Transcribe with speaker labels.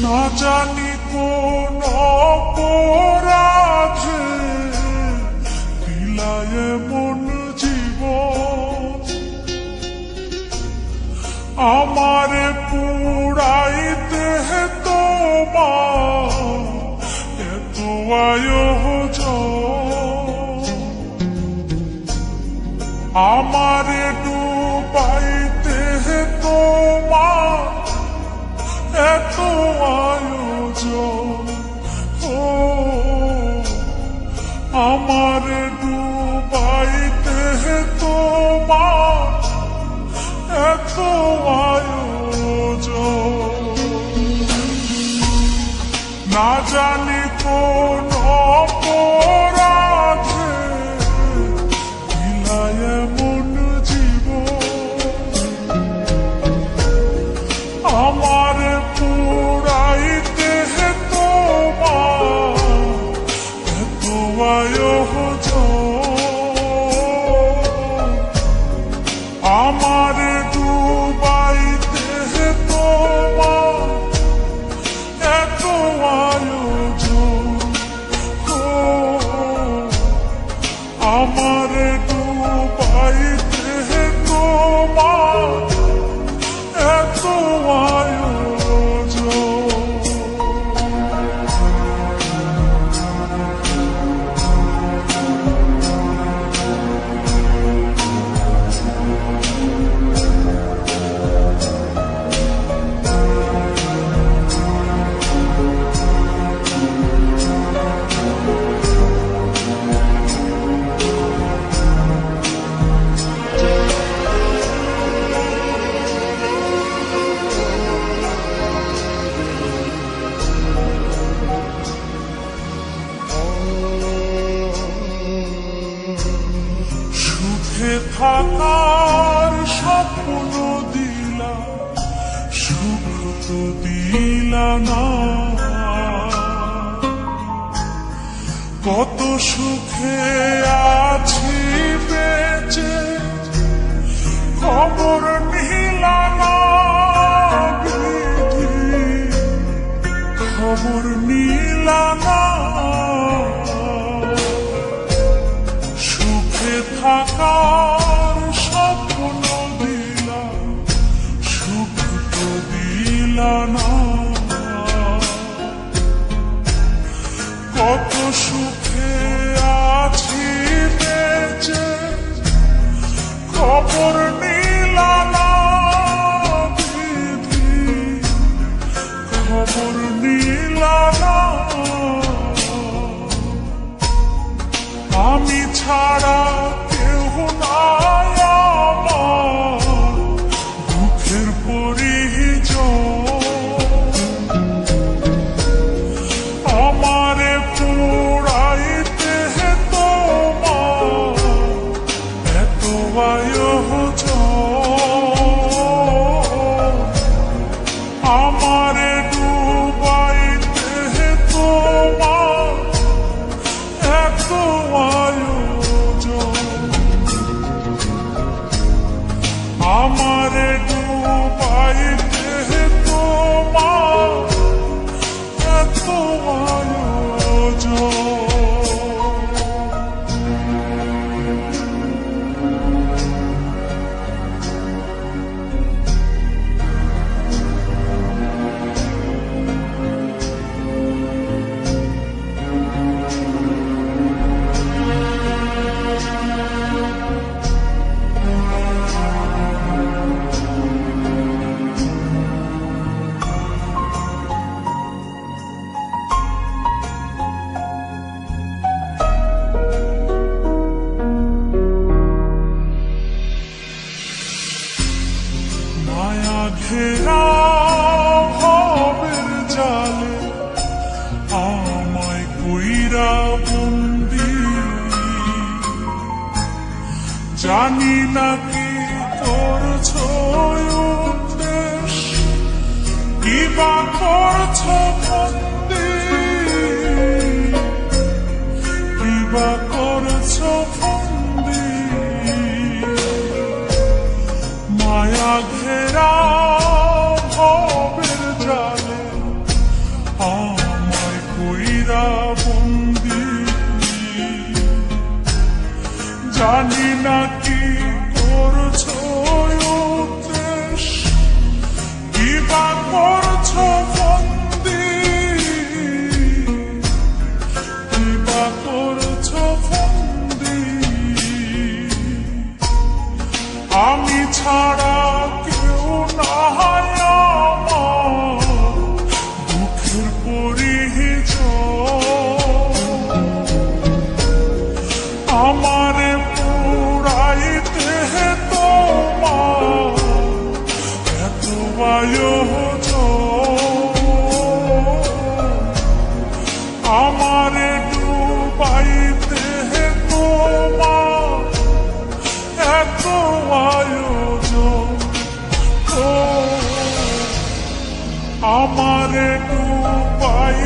Speaker 1: না জানি কোন অপরাধে দিলায় মন জীবন, আমারে পুরাইতে তোমার এত আয়োজন, আমারে ডুবাইতে তোমার এত আয়োজন। ও আমারে ডুবাইতে তোমার এত আয়োজন, না জানি কোন অপরাধে দিলায় মন জীবন, আমার পুরাইতে তোমার এত আয়োজন, আমার ডুবাইতে তোমার এত আয়োজন। আমার ডুবাইতে তোমার এত আয়োজন। থাকার স্বপ্ন দিলা, সুখ তো দিলা না, কত সুখে আছি বেঁচে খবর নিলা না, বিধি খবর নিলা না, সুখে থাকার স্বপ্ন দিলা, সুখ তো দিলা না, কত সুখে আছি বেঁচে খবর নিলা না, বিধি খবর নিলা না, আমি ছাড়া কেউ নাই আমার দুঃখের পরিজন, আমারে পুরাইতে তোমার এত আয়োজন, আমারে ডুবাইতে তোমার এত আয়োজন, আমারে ডুবাইতে তোমার এত আয়োজন। ঘেরা ভবের জালে আমায় কইরা বন্দি, জানি না কি করছো উদ্দেশ, কিবা করছো বন্দি, কিবা করছো বন্দি, মায়া ঘেরা ভবের জালে জানি না কি করছো উদ্দেশ, কি বা করছো বন্দি, কি বা করছো বন্দি। আমি ছাড়া কেউ নাই আমার দুঃখের পরিচয়, আমারে পুরাইতে তোমার এত আয়োজন, আমারে ডুবাইতে তোমার এত আয়োজন। ও আমারে ডুবাই